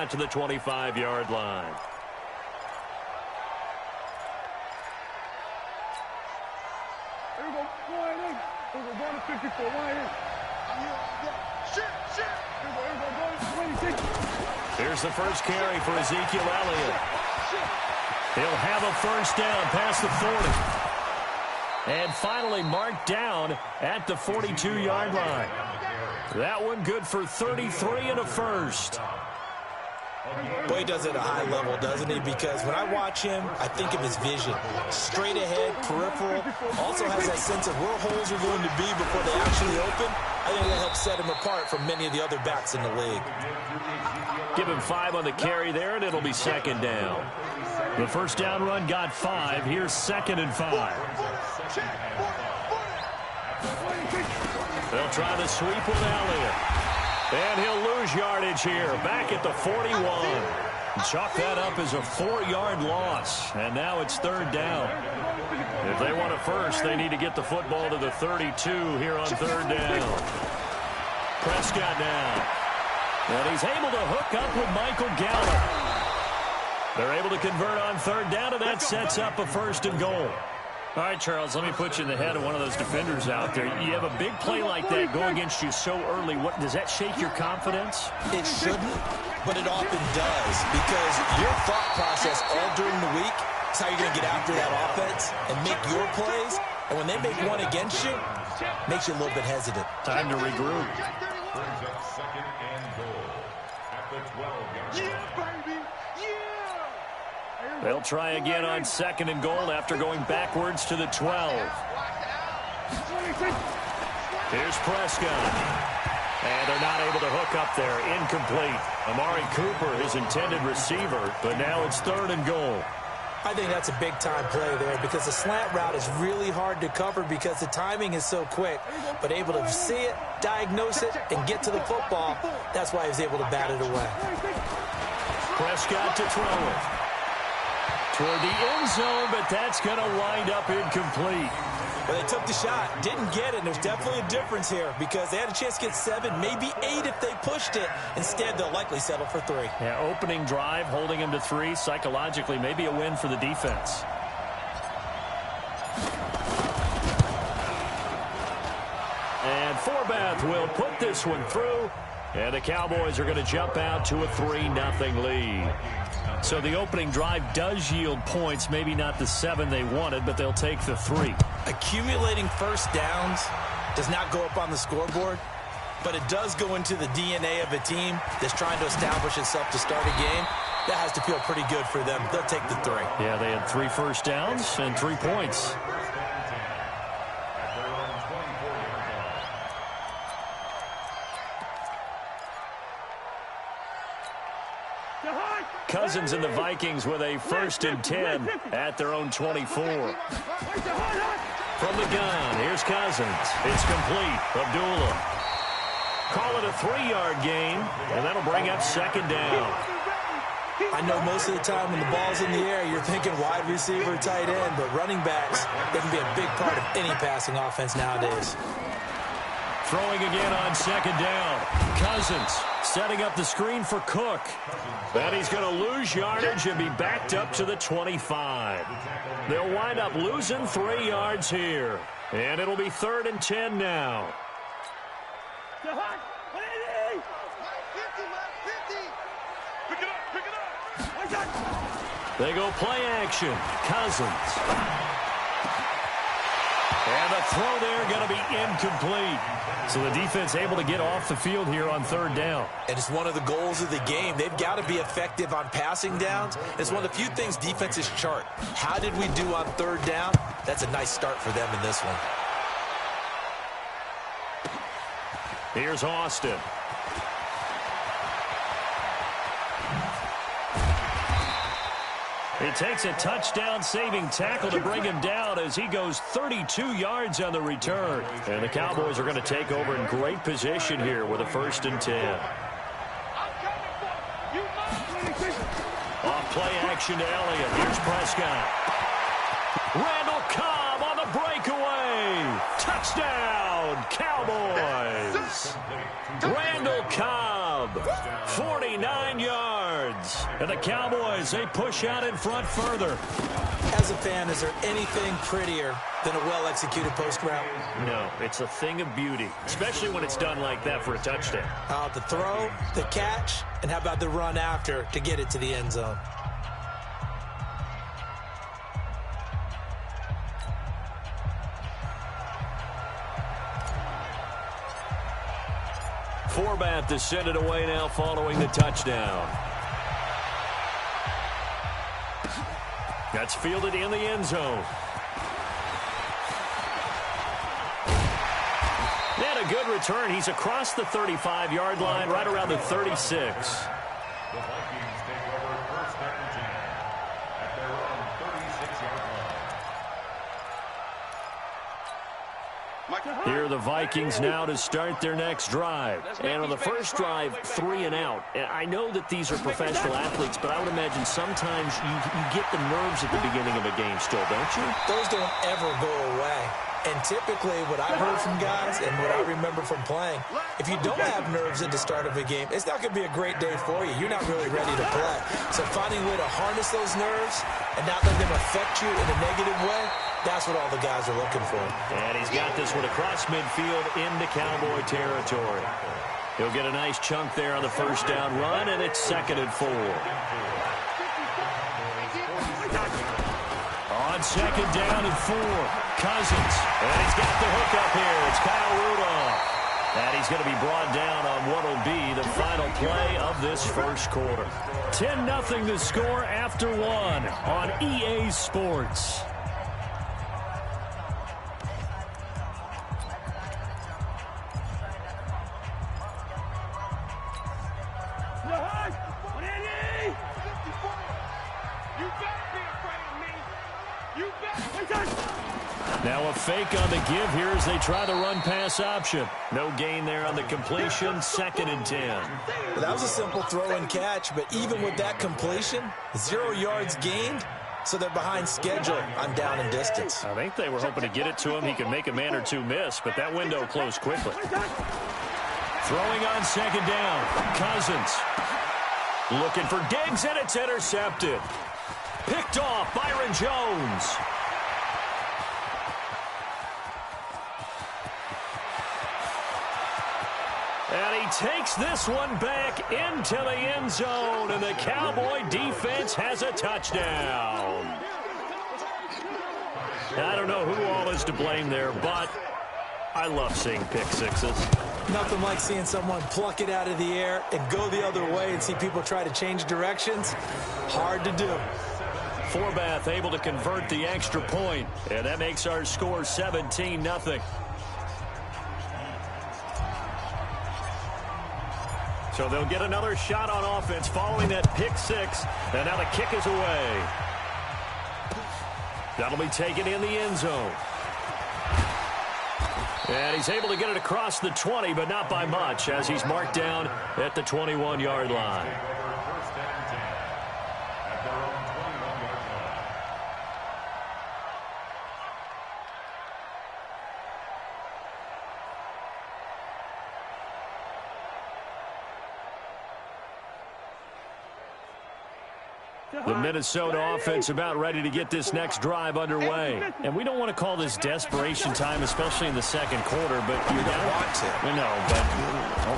out to the 25-yard line. Here we go. Line in. Here we go. Going to 54. Line in. Here's the first carry for Ezekiel Elliott. He'll have a first down past the 40. And finally marked down at the 42-yard line. That one good for 33 and a first. Boy, he does it at a high level, doesn't he? Because when I watch him, I think of his vision. Straight ahead, peripheral. Also has that sense of where holes are going to be before they actually open. I think that helps set him apart from many of the other backs in the league. Give him 5 on the carry there, and it'll be second down. The first down run got 5. Here's 2nd and 5. They'll try the sweep with Elliott. And he'll lose yardage here. Back at the 41. Chalk that up as a 4-yard loss. And now it's 3rd down. If they want a first, they need to get the football to the 32 here on 3rd down. Prescott now. And he's able to hook up with Michael Gallup. They're able to convert on 3rd down, and that sets up a 1st and goal. All right, Charles, let me put you in the head of one of those defenders out there. You have a big play like that go against you so early. What does that shake your confidence? It shouldn't, but it often does, because your thought process all during the week is how you're going to get after that offense and make your plays. And when they make one against you, it makes you a little bit hesitant. Time to regroup. They'll try again on 2nd and goal after going backwards to the 12. Here's Prescott. And they're not able to hook up there. Incomplete. Amari Cooper, his intended receiver, but now it's 3rd and goal. I think that's a big-time play there because the slant route is really hard to cover because the timing is so quick. But able to see it, diagnose it, and get to the football, that's why he was able to bat it away. Prescott to throw it. Toward the end zone, but that's going to wind up incomplete. Well, they took the shot, didn't get it, and there's definitely a difference here because they had a chance to get 7, maybe 8 if they pushed it. Instead, they'll likely settle for 3. Yeah, opening drive, holding him to 3, psychologically, maybe a win for the defense. And Forbath will put this one through, and the Cowboys are going to jump out to a 3-0 lead. So the opening drive does yield points, maybe not the 7 they wanted, but they'll take the 3. Accumulating first downs does not go up on the scoreboard, but it does go into the DNA of a team that's trying to establish itself to start a game. That has to feel pretty good for them. They'll take the 3. Yeah, they had 3 first downs and 3 points. Cousins and the Vikings with a 1st and 10 at their own 24. From the gun, here's Cousins. It's complete. Abdullah. Call it a 3-yard gain, and that'll bring up 2nd down. I know most of the time when the ball's in the air, you're thinking wide receiver, tight end, but running backs, they can be a big part of any passing offense nowadays. Throwing again on 2nd down. Cousins setting up the screen for Cook. And he's going to lose yardage and be backed up to the 25. They'll wind up losing 3 yards here. And it'll be 3rd and 10 now. They go play action. Cousins. And the throw there going to be incomplete. So the defense able to get off the field here on 3rd down. And it's one of the goals of the game. They've got to be effective on passing downs. It's one of the few things defenses chart. How did we do on 3rd down? That's a nice start for them in this one. Here's Austin. It takes a touchdown-saving tackle to bring him down as he goes 32 yards on the return. And the Cowboys are going to take over in great position here with a 1st and 10. Off play action to Elliott. Here's Prescott. Randall Cobb on the breakaway. Touchdown, Cowboys. Randall Cobb, 49 yards. yards. And the Cowboys, they push out in front further. As a fan, is there anything prettier than a well-executed post route? No, it's a thing of beauty, especially when it's done like that for a touchdown. The throw, the catch, and how about the run after to get it to the end zone? Forbath to send it away now following the touchdown. That's fielded in the end zone. And a good return. He's across the 35-yard line, right around the 36. The Vikings take over first and 10 at their own 36-yard line. Here are the Vikings now to start their next drive. And on the first drive, 3 and out. And I know that these are professional athletes, but I would imagine sometimes you get the nerves at the beginning of a game still, don't you? Those don't ever go away. And typically what I've heard from guys and what I remember from playing, if you don't have nerves at the start of a game, it's not going to be a great day for you. You're not really ready to play. So finding a way to harness those nerves and not let them affect you in a negative way, that's what all the guys are looking for. And he's got this one across midfield into Cowboy territory. He'll get a nice chunk there on the first down run, and it's 2nd and 4. On 2nd down and 4, Cousins. And he's got the hook up here. It's Kyle Rudolph. And he's going to be brought down on what will be the final play of this first quarter. 10-0 the score after 1 on EA Sports. Now a fake on the give here as they try the run-pass option. No gain there on the completion, 2nd and 10. Well, that was a simple throw and catch, but even with that completion, 0 yards gained, so they're behind schedule on down and distance. I think they were hoping to get it to him. He could make a man or two miss, but that window closed quickly. Throwing on 2nd down, Cousins. Looking for Diggs, and it's intercepted. Picked off, Byron Jones. And he takes this one back into the end zone, and the Cowboy defense has a touchdown. I don't know who all is to blame there, but I love seeing pick sixes. Nothing like seeing someone pluck it out of the air and go the other way and see people try to change directions. Hard to do. Forbath able to convert the extra point, and that makes our score 17-0. So they'll get another shot on offense following that pick six, and now the kick is away. That'll be taken in the end zone. And he's able to get it across the 20, but not by much, as he's marked down at the 21-yard line. The Minnesota offense about ready to get this next drive underway. And we don't want to call this desperation time, especially in the second quarter, but you're down. No, but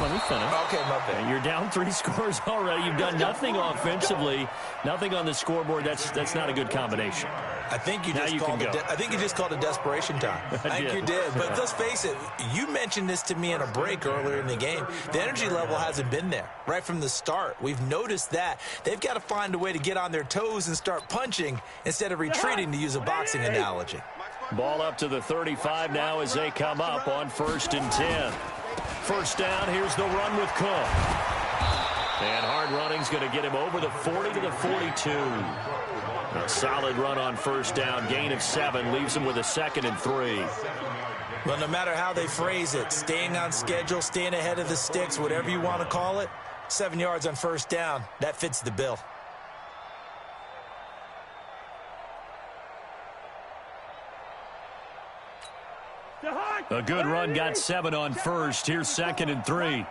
let me finish. Okay, my bad. You're down 3 scores already. You've done nothing offensively, nothing on the scoreboard. That's not a good combination. I think you just called it desperation time. I think you did. But let's face it, you mentioned this to me in a break earlier in the game. The energy level hasn't been there right from the start. We've noticed that. They've got to find a way to get on their toes and start punching instead of retreating, to use a boxing analogy. Ball up to the 35 now as they come up on 1st and 10. First down, here's the run with Cook. And hard running's going to get him over the 40 to the 42. A solid run on first down, gain of 7, leaves him with a 2nd and 3. Well, no matter how they phrase it, staying on schedule, staying ahead of the sticks, whatever you want to call it, 7 yards on first down, that fits the bill. A good run, got 7 on first. Here's 2nd and 3.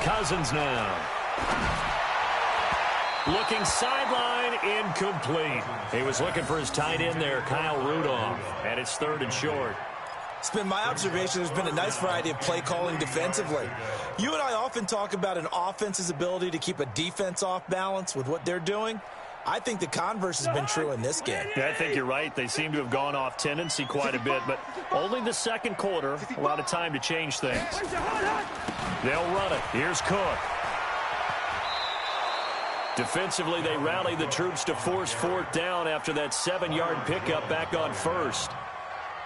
Cousins now. Looking sideline, incomplete. He was looking for his tight end there, Kyle Rudolph, and it's 3rd and short. It's been my observation there's been a nice variety of play calling defensively. You and I often talk about an offense's ability to keep a defense off balance with what they're doing. I think the converse has been true in this game. Yeah, I think you're right. They seem to have gone off tendency quite a bit, but only the second quarter, a lot of time to change things. They'll run it. Here's Cook. Defensively, they rallied the troops to force 4th down after that 7-yard pickup back on 1st.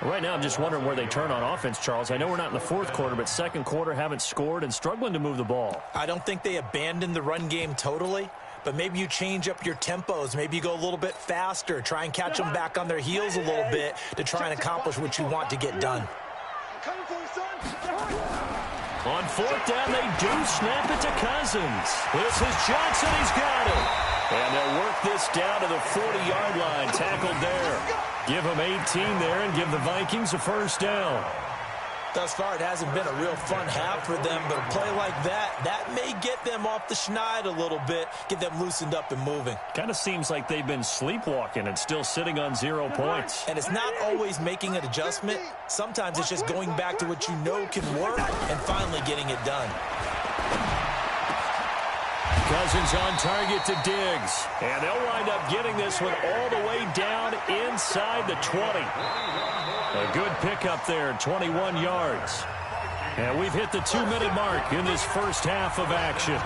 Right now, I'm just wondering where they turn on offense, Charles. I know we're not in the 4th quarter, but second quarter haven't scored and struggling to move the ball. I don't think they abandoned the run game totally, but maybe you change up your tempos. Maybe you go a little bit faster, try and catch them back on their heels a little bit to try and accomplish what you want to get done. On 4th down, they do snap it to Cousins. This is Johnson. He's got it. And they'll work this down to the 40-yard line. Tackled there. Give them 18 there and give the Vikings a 1st down. Thus far, it hasn't been a real fun half for them, but a play like that may get them off the schneid a little bit, get them loosened up and moving. Kind of seems like they've been sleepwalking and still sitting on 0 points. And it's not always making an adjustment. Sometimes it's just going back to what you know can work and finally getting it done. Cousins on target to Diggs. And they'll wind up getting this one all the way down inside the 20. A good pickup there, 21 yards. And we've hit the 2-minute mark in this first half of action.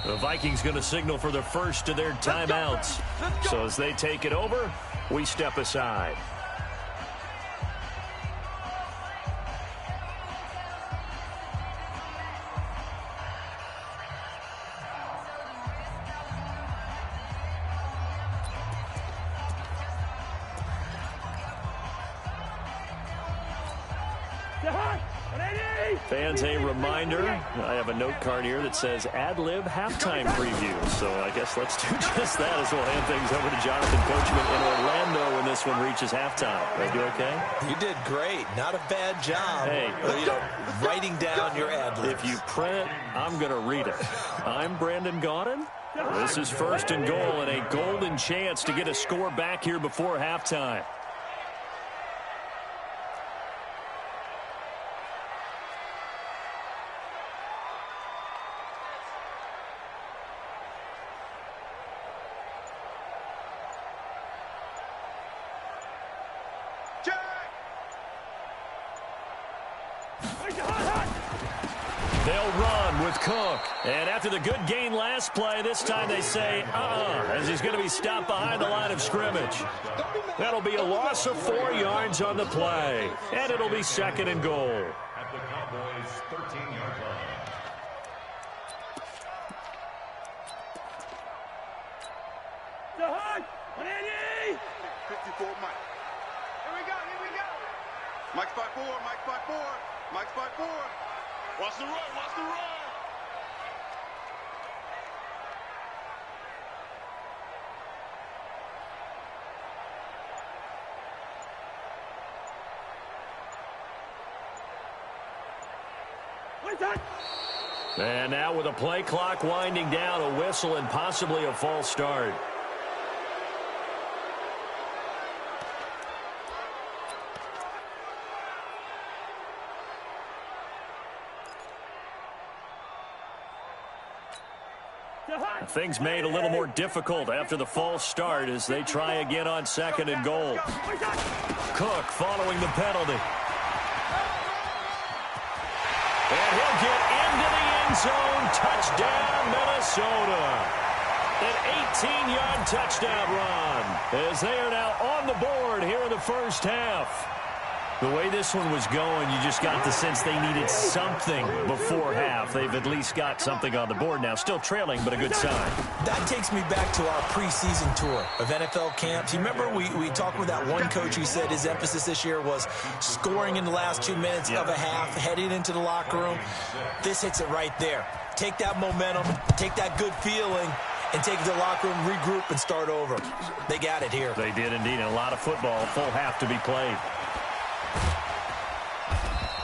The Vikings going to signal for the first of their timeouts. So as they take it over, we step aside. Fans, a reminder, I have a note card here that says ad-lib halftime preview. So I guess let's do just that as we'll hand things over to Jonathan Coachman in Orlando when this one reaches halftime. Did I do okay? You did great. Not a bad job. Hey, writing down your ad-libs. If you print, I'm going to read it. I'm Brandon Gaudin. This is 1st and goal and a golden chance to get a score back here before halftime. They'll run with Cook. And after the good gain last play, this time they say, as he's going to be stopped behind the line of scrimmage. That'll be a loss of 4 yards on the play. And it'll be 2nd and goal. At the Cowboys' 13-yard line. Jahan, 180. 54 Mike. Here we go. Mike's by 4, Mike's by 4, Mike's by 4. Watch the run, watch the run. And now with a play clock winding down, a whistle and possibly a false start. Things made a little more difficult after the false start as they try again on 2nd and goal. Cook following the penalty. And he'll get into the end zone. Touchdown, Minnesota. An 18-yard touchdown run as they are now on the board here in the first half. The way this one was going, you just got the sense they needed something before half. They've at least got something on the board now. Still trailing, but a good sign. That takes me back to our preseason tour of NFL camps. You remember we talked with that one coach who said his emphasis this year was scoring in the last 2 minutes of a half, heading into the locker room. This hits it right there. Take that momentum, take that good feeling, and take it to the locker room, regroup, and start over. They got it here. They did indeed. A lot of football, full half to be played.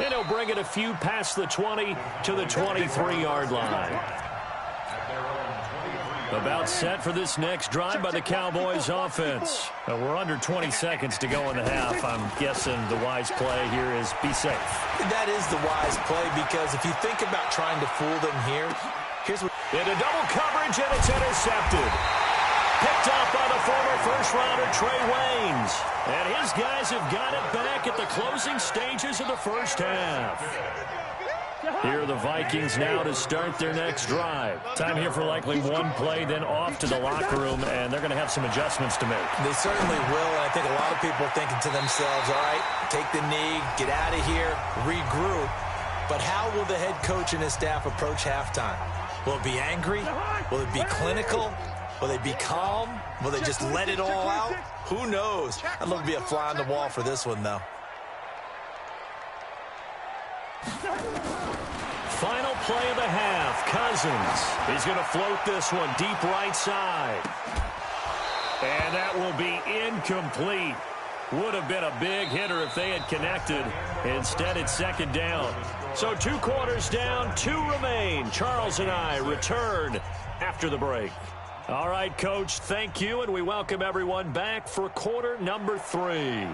And he'll bring it a few past the 20 to the 23-yard line. About set for this next drive by the Cowboys offense. We're under 20 seconds to go in the half. I'm guessing the wise play here is be safe. That is the wise play, because if you think about trying to fool them here, here's what... Into double coverage, and it's intercepted. Picked up by the former first-rounder Trey Waynes. And his guys have got it back at the closing stages of the first half. Here are the Vikings now to start their next drive. Time here for likely one play, then off to the locker room, and they're going to have some adjustments to make. They certainly will, and I think a lot of people are thinking to themselves, all right, take the knee, get out of here, regroup. But how will the head coach and his staff approach halftime? Will it be angry? Will it be clinical? Will they be calm? Will they just let it all out? Who knows? I'd love to be a fly on the wall for this one, though. Final play of the half. Cousins. He's going to float this one deep right side. And that will be incomplete. Would have been a big hitter if they had connected. Instead, it's second down. So 2 quarters down, 2 remain. Charles and I return after the break. All right, Coach, thank you, and we welcome everyone back for quarter number 3.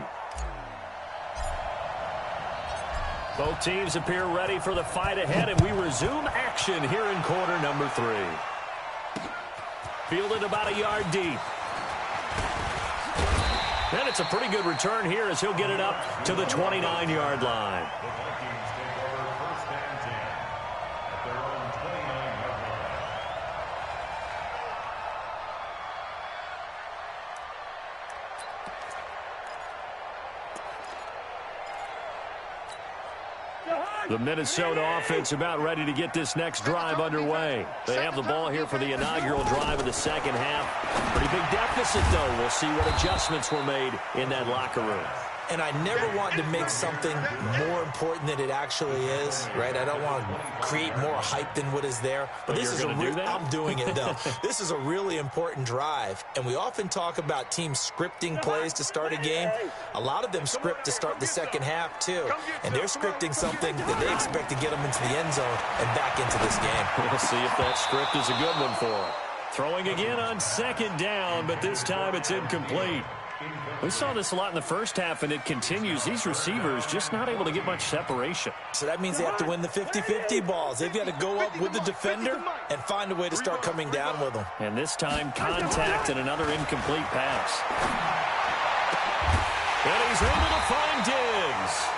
Both teams appear ready for the fight ahead, and we resume action here in quarter number 3. Fielded about a yard deep. And it's a pretty good return here as he'll get it up to the 29-yard line. The Minnesota offense about ready to get this next drive underway. They have the ball here for the inaugural drive of the second half. Pretty big deficit, though. We'll see what adjustments were made in that locker room. And I never want to make something more important than it actually is, right? I don't want to create more hype than what is there. But this is I'm doing it, though. This is a really important drive. And we often talk about teams scripting plays to start a game. A lot of them script to start the second half, too. And they're scripting something that they expect to get them into the end zone and back into this game. We'll see if that script is a good one for them. Throwing again on second down, but this time it's incomplete. We saw this a lot in the first half, and it continues. These receivers just not able to get much separation. So that means they have to win the 50-50 balls. They've got to go up with the defender and find a way to start coming down with them. And this time, contact and another incomplete pass. And he's able to find Diggs.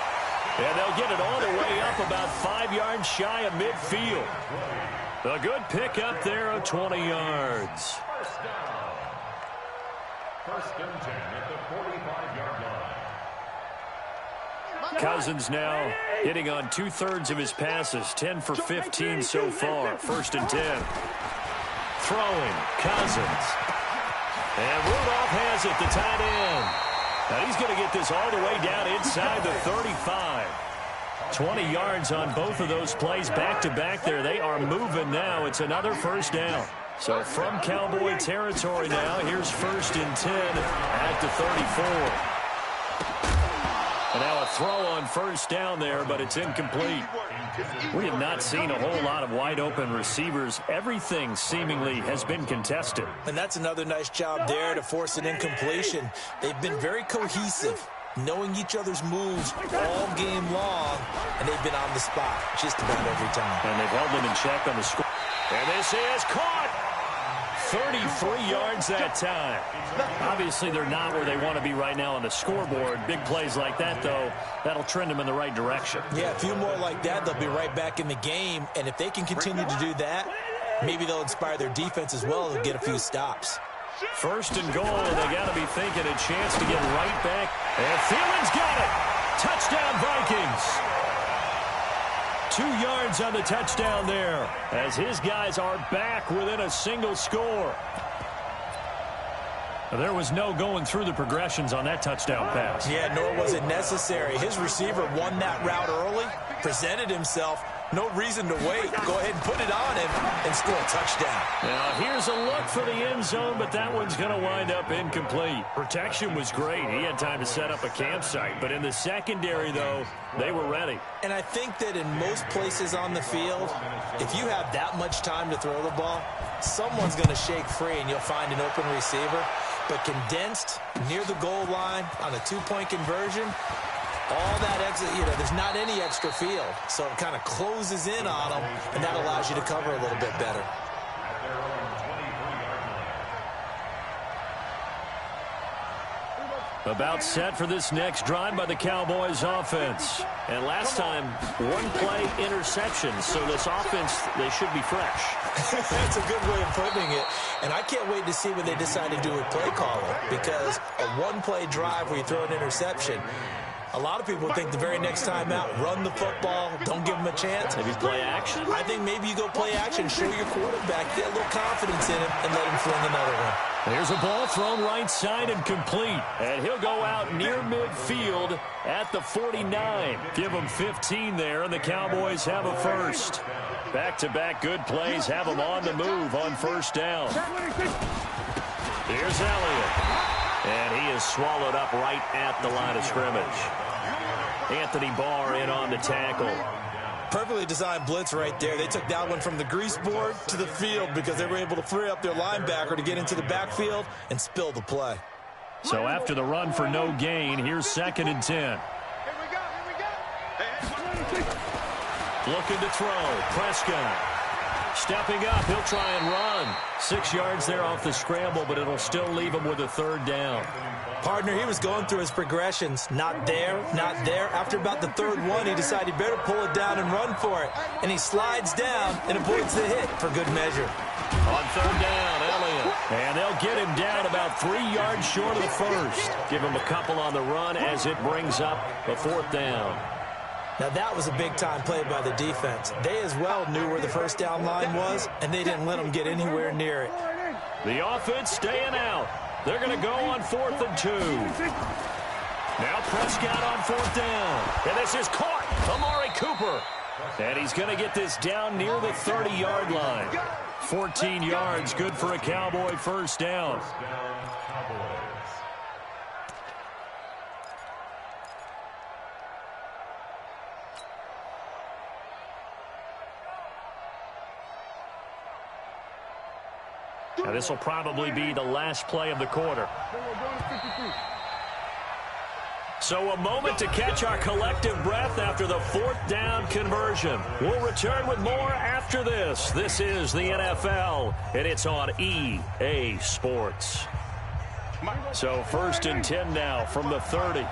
And they'll get it all the way up about 5 yards shy of midfield. A good pickup there of 20 yards. First and 10 at the 45-yard line. Cousins now hitting on 2/3 of his passes, 10 for 15 so far. First and 10. Throwing, Cousins. And Rudolph has it, the tight end. Now he's going to get this all the way down inside the 35. 20 yards on both of those plays back-to-back there. They are moving now. It's another first down. So from Cowboy territory now, here's first and 10 at the 34. And now a throw on first down there, but it's incomplete. We have not seen a whole lot of wide-open receivers. Everything seemingly has been contested. And that's another nice job there to force an incompletion. They've been very cohesive, knowing each other's moves all game long, and they've been on the spot just about every time. And they've held them in check on the score. And this is caught. 33 yards that time. Obviously, they're not where they want to be right now on the scoreboard. Big plays like that, though, that'll trend them in the right direction. Yeah, a few more like that, they'll be right back in the game. And if they can continue to do that, maybe they'll inspire their defense as well and get a few stops. First and goal, they got to be thinking a chance to get right back. And Thielen's got it. Touchdown. Touchdown, Vikings. 2 yards on the touchdown there as his guys are back within a single score. There was no going through the progressions on that touchdown pass. Yeah, nor was it necessary. His receiver won that route early, presented himself. No reason to wait. Go ahead and put it on him and score a touchdown. Now, here's a look for the end zone, but that one's going to wind up incomplete. Protection was great. He had time to set up a campsite. But in the secondary, though, they were ready. And I think that in most places on the field, if you have that much time to throw the ball, someone's going to shake free and you'll find an open receiver. But condensed near the goal line on a 2-point conversion, all that extra, there's not any extra field. So it kind of closes in on them, and that allows you to cover a little bit better. About set for this next drive by the Cowboys offense. And last time, 1-play interception. So this offense, they should be fresh. That's a good way of putting it. And I can't wait to see what they decide to do with play calling. Because a 1-play drive where you throw an interception, a lot of people think the very next time out, run the football, don't give them a chance. Maybe play action? I think maybe you go play action, show your quarterback, get a little confidence in him, and let him fling another one. There's a ball thrown right side and complete. And he'll go out near midfield at the 49. Give him 15 there, and the Cowboys have a first. Back-to-back good plays have them on the move on first down. Here's Elliott. And he is swallowed up right at the line of scrimmage. Anthony Barr in on the tackle. Perfectly designed blitz right there. They took that one from the grease board to the field because they were able to free up their linebacker to get into the backfield and spill the play. So after the run for no gain, here's 2nd and 10. Here we go. Looking to throw. Prescott. Stepping up. He'll try and run. 6 yards there off the scramble, but it'll still leave him with a 3rd down. Partner, he was going through his progressions. Not there, not there. After about the 3rd one, he decided he better pull it down and run for it. And he slides down and avoids the hit for good measure. On 3rd down, Elliott. And they'll get him down about 3 yards short of the first. Give him a couple on the run as it brings up a 4th down. Now, that was a big-time play by the defense. They as well knew where the first down line was, and they didn't let them get anywhere near it. The offense staying out. They're going to go on 4th and 2. Now Prescott on 4th down. And this is caught. Amari Cooper. And he's going to get this down near the 30-yard line. 14 yards, good for a Cowboy first down. Now this will probably be the last play of the quarter. So a moment to catch our collective breath after the 4th down conversion. We'll return with more after this. This is the NFL, and it's on EA Sports. So 1st and 10 now from the 30.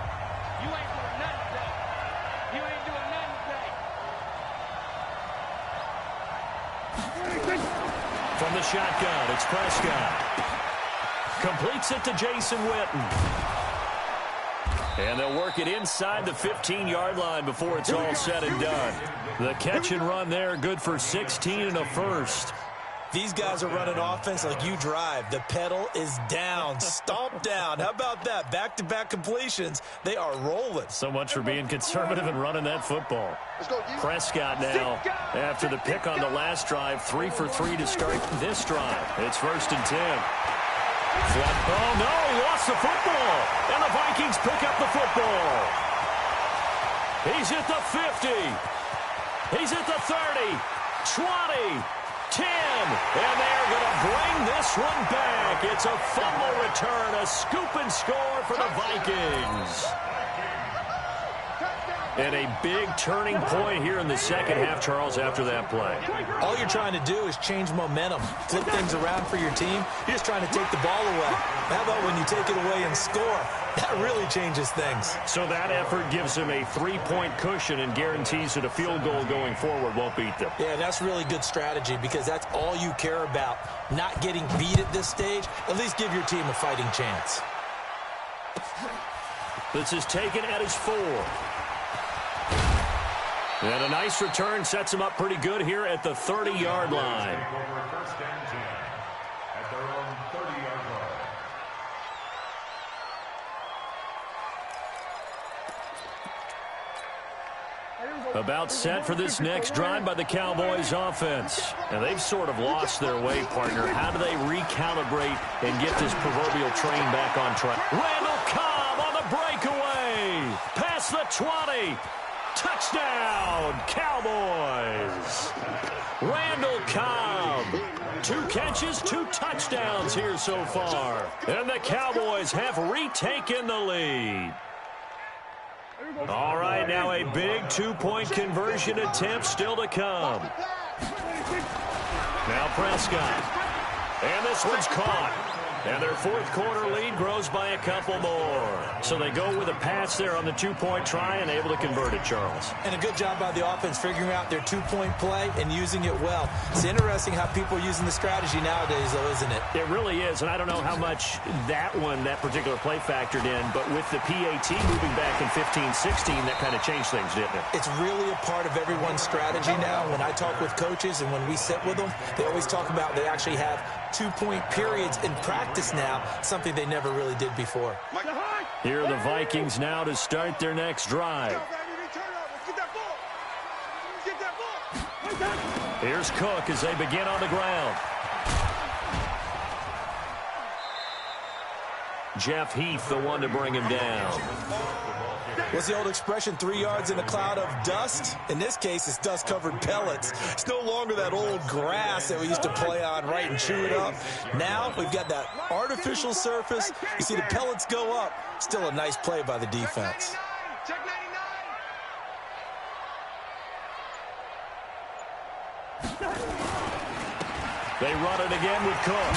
From the shotgun, it's Prescott. Completes it to Jason Witten. And they'll work it inside the 15-yard line before it's all said and done. The catch and run there, good for 16 and a first. These guys are running offense like you drive. The pedal is down, stomped down. How about that? Back-to-back completions. They are rolling. So much for being conservative and running that football. Prescott now, after the pick on the last drive, 3 for 3 to start this drive. It's 1st and 10. Flat ball. No, he lost the football. And the Vikings pick up the football. He's at the 50. He's at the 30. 20. 10, and they're going to bring this one back. It's a fumble return, a scoop and score for the Vikings. And a big turning point here in the second half, Charles, after that play. All you're trying to do is change momentum, flip things around for your team. You're just trying to take the ball away. How about when you take it away and score? That really changes things. So that effort gives them a 3-point cushion and guarantees that a field goal going forward won't beat them. Yeah, that's really good strategy because that's all you care about. Not getting beat at this stage. At least give your team a fighting chance. This is taken at his 4. And a nice return sets them up pretty good here at the 30-yard line. First and 10 at their own 30-yard line. About set for this next drive by the Cowboys offense. And they've sort of lost their way, partner. How do they recalibrate and get this proverbial train back on track? Randall Cobb on the breakaway. Past the 20. Touchdown, Cowboys. Randall Cobb. 2 catches, 2 touchdowns here so far. And the Cowboys have retaken the lead. All right, now a big 2-point conversion attempt still to come. Now Prescott. And this one's caught. And their fourth quarter lead grows by a couple more. So they go with a pass there on the 2-point try and able to convert it, Charles. And a good job by the offense figuring out their 2-point play and using it well. It's interesting how people are using the strategy nowadays, though, isn't it? It really is, and I don't know how much that particular play factored in, but with the PAT moving back in 15-16, that kind of changed things, didn't it? It's really a part of everyone's strategy now. When I talk with coaches and when we sit with them, they always talk about they actually have 2-point periods in practice now, something they never really did before. Here are the Vikings now to start their next drive. Here's Cook as they begin on the ground. Jeff Heath, the one to bring him down. What's the old expression, 3 yards in a cloud of dust? In this case, it's dust-covered pellets. It's no longer that old grass that we used to play on, right, and chew it up. Now we've got that artificial surface. You see the pellets go up. Still a nice play by the defense. Check 99. They run it again with Cook.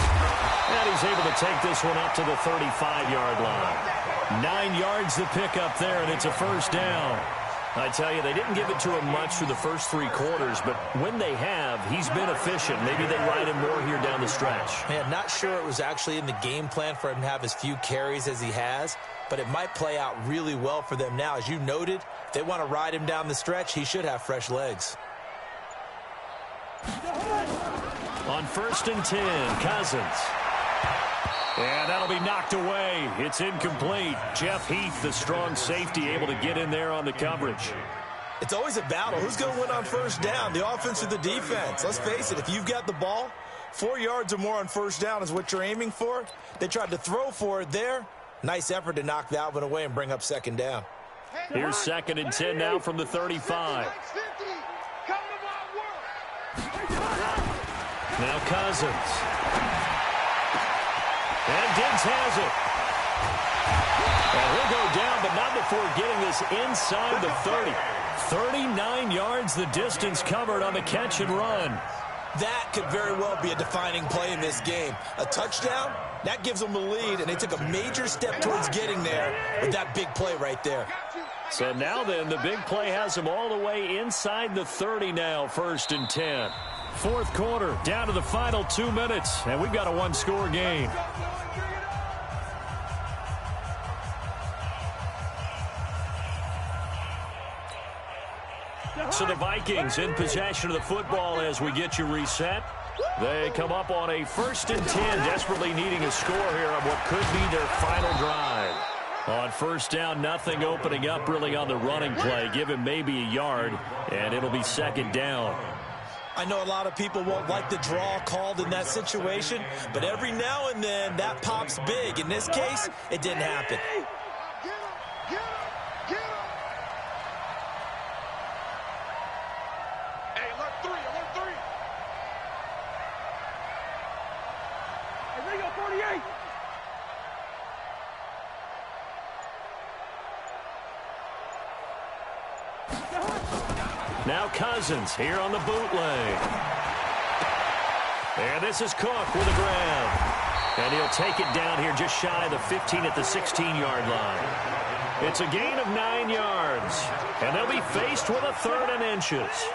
And he's able to take this one up to the 35-yard line. 9 yards to pick up there, and it's a first down. I tell you, they didn't give it to him much through the first 3 quarters, but when they have, he's been efficient. Maybe they ride him more here down the stretch. Man, not sure it was actually in the game plan for him to have as few carries as he has, but it might play out really well for them now. As you noted, if they want to ride him down the stretch, he should have fresh legs. On 1st and 10, Cousins. And that'll be knocked away. It's incomplete. Jeff Heath, the strong safety, able to get in there on the coverage. It's always a battle. Who's going to win on first down, the offense or the defense? Let's face it, if you've got the ball, 4 yards or more on first down is what you're aiming for. They tried to throw for it there. Nice effort to knock that one away and bring up second down. Here's 2nd and 10 now from the 35. Now Cousins. And Diggs has it. And he'll go down, but not before getting this inside the 30. 39 yards the distance covered on the catch and run. That could very well be a defining play in this game. A touchdown, that gives them the lead, and they took a major step towards getting there with that big play right there. So now then, the big play has them all the way inside the 30 now, 1st and 10. Fourth quarter, down to the final 2 minutes, and we've got a one-score game. So the Vikings in possession of the football as we get you reset. They come up on a 1st and 10, desperately needing a score here on what could be their final drive. On first down, nothing opening up really on the running play. Give him maybe a yard, and it'll be 2nd down. I know a lot of people won't like the draw called in that situation, but every now and then that pops big. In this case, it didn't happen. Hey, alert 3, alert 3. Hey, they got 48. Now Cousins here on the bootleg. And this is Cook with a grab. And he'll take it down here just shy of the 15 at the 16-yard line. It's a gain of 9 yards. And they'll be faced with a 3rd and inches.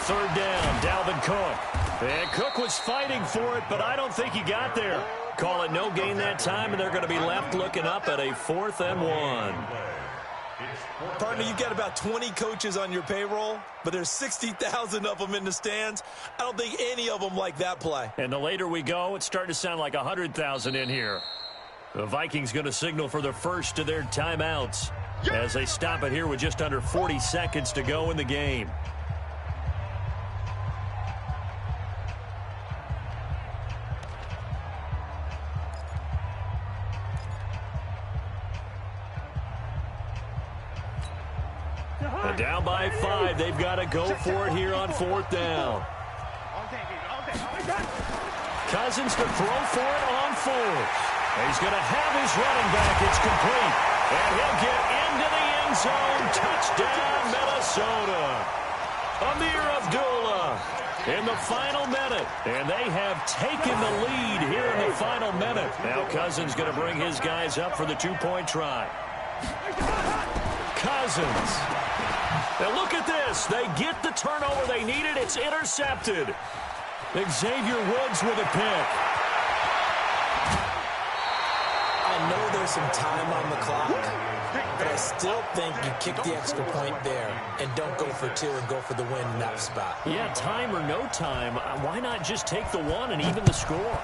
3rd down, Dalvin Cook. And Cook was fighting for it, but I don't think he got there. Call it no gain that time, and they're going to be left looking up at a 4th and 1. Partner, you've got about 20 coaches on your payroll, but there's 60,000 of them in the stands. I don't think any of them like that play. And the later we go, it's starting to sound like 100,000 in here. The Vikings going to signal for the first of their timeouts as they stop it here with just under 40 seconds to go in the game. Down by 5. They've got to go for it here on 4th down. Cousins to throw for it on 4th. He's going to have his running back. It's complete. And he'll get into the end zone. Touchdown, Minnesota. Amir Abdullah in the final minute. And they have taken the lead here in the final minute. Now Cousins going to bring his guys up for the 2-point try. Cousins. Now look at this. They get the turnover they needed. It's intercepted. Xavier Woods with a pick. I know there's some time on the clock, but I still think you kick the extra point there and don't go for 2 and go for the win in that spot. Yeah, time or no time, why not just take the 1 and even the score?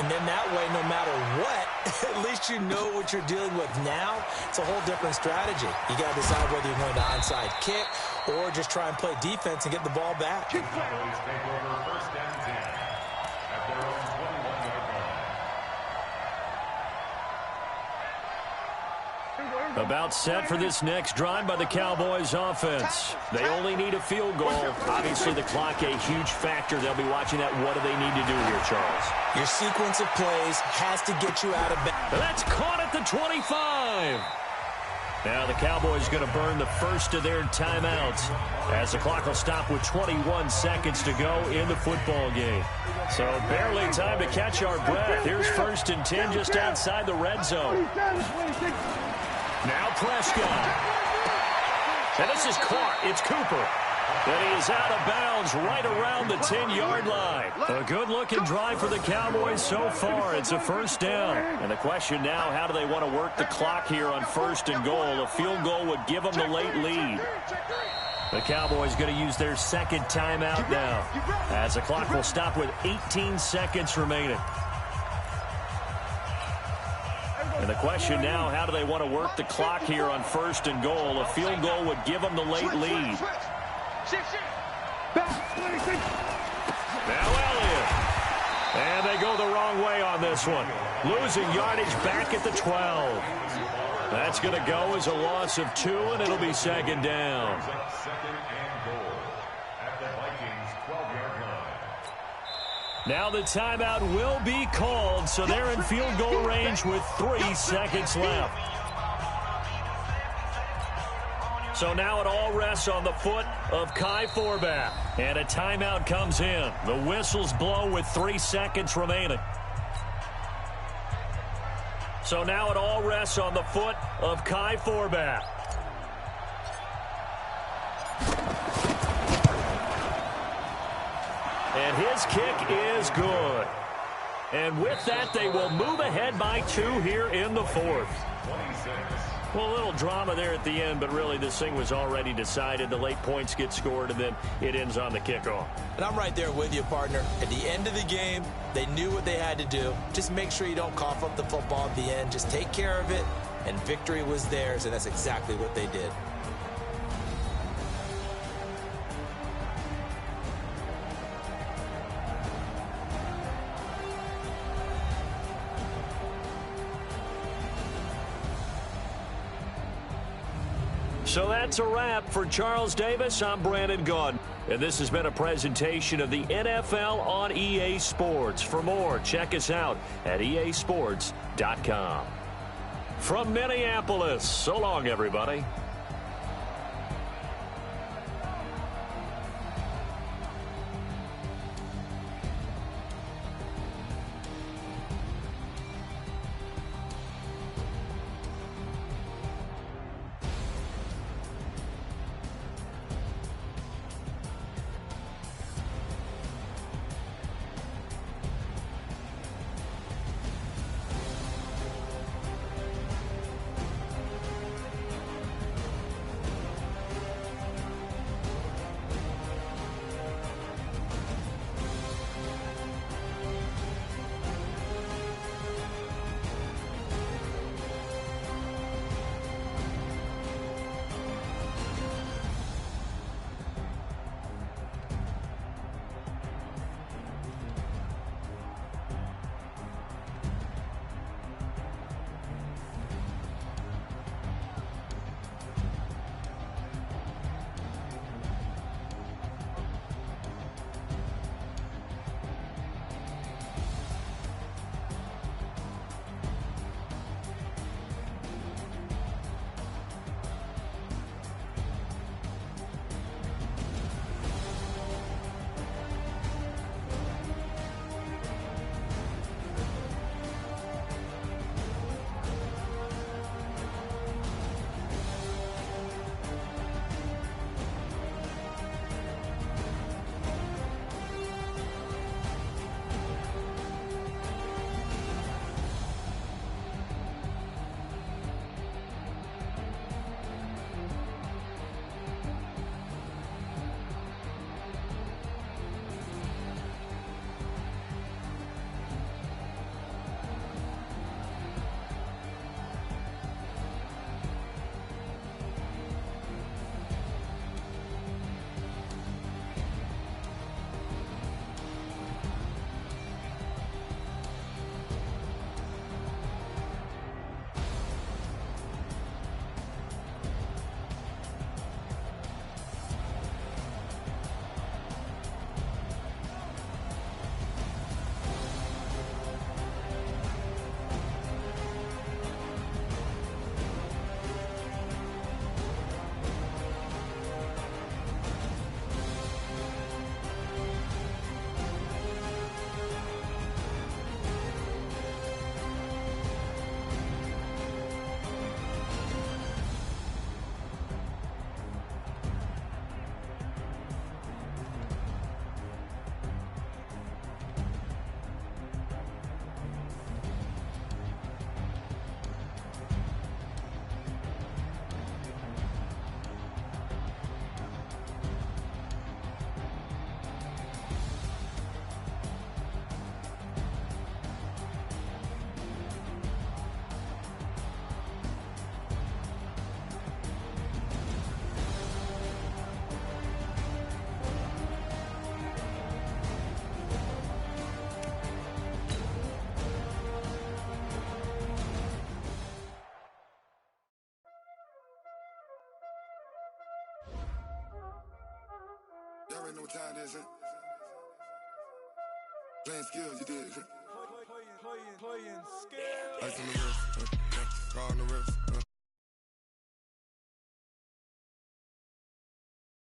And then that way, no matter what, at least you know what you're dealing with now. It's a whole different strategy. You got to decide whether you're going to onside kick or just try and play defense and get the ball back. Take over 1st and 10 at their own 21-yard line. About set for this next drive by the Cowboys offense. They only need a field goal. Obviously, the clock a huge factor. They'll be watching that. What do they need to do here, Charles? Your sequence of plays has to get you out of bed. That's caught at the 25. Now the Cowboys going to burn the first of their timeouts as the clock will stop with 21 seconds to go in the football game. So barely time to catch our breath. Here's 1st and 10 just outside the red zone. Now Prescott. And this is caught. It's Cooper. And he is out of bounds right around the 10-yard line. A good-looking drive for the Cowboys so far. It's a 1st down. And the question now, how do they want to work the clock here on 1st and goal? A field goal would give them the late lead. The Cowboys going to use their 2nd timeout now as the clock will stop with 18 seconds remaining. And the question now, how do they want to work the clock here on 1st and goal? A field goal would give them the late lead. Now Elliott. And they go the wrong way on this one. Losing yardage back at the 12. That's going to go as a loss of 2, and it'll be 2nd down. 2nd and goal at the Vikings 12-yard line. Now the timeout will be called, so they're in field goal range with 3 seconds left. So now it all rests on the foot of Kai Forbath. And a timeout comes in. The whistles blow with 3 seconds remaining. So now it all rests on the foot of Kai Forbath. And his kick is good. And with that, they will move ahead by 2 here in the 4th. 26. Well, a little drama there at the end, but really this thing was already decided. The late points get scored, and then it ends on the kickoff. And I'm right there with you, partner. At the end of the game, they knew what they had to do. Just make sure you don't cough up the football at the end. Just take care of it, and victory was theirs, and that's exactly what they did. So that's a wrap for Charles Davis. I'm Brandon Gaudin. And this has been a presentation of the NFL on EA Sports. For more, check us out at easports.com. From Minneapolis, so long, everybody. already know what time it is, huh? Playing skills, you did. Playing skills. Ice on the wrist, yeah, car on the wrist.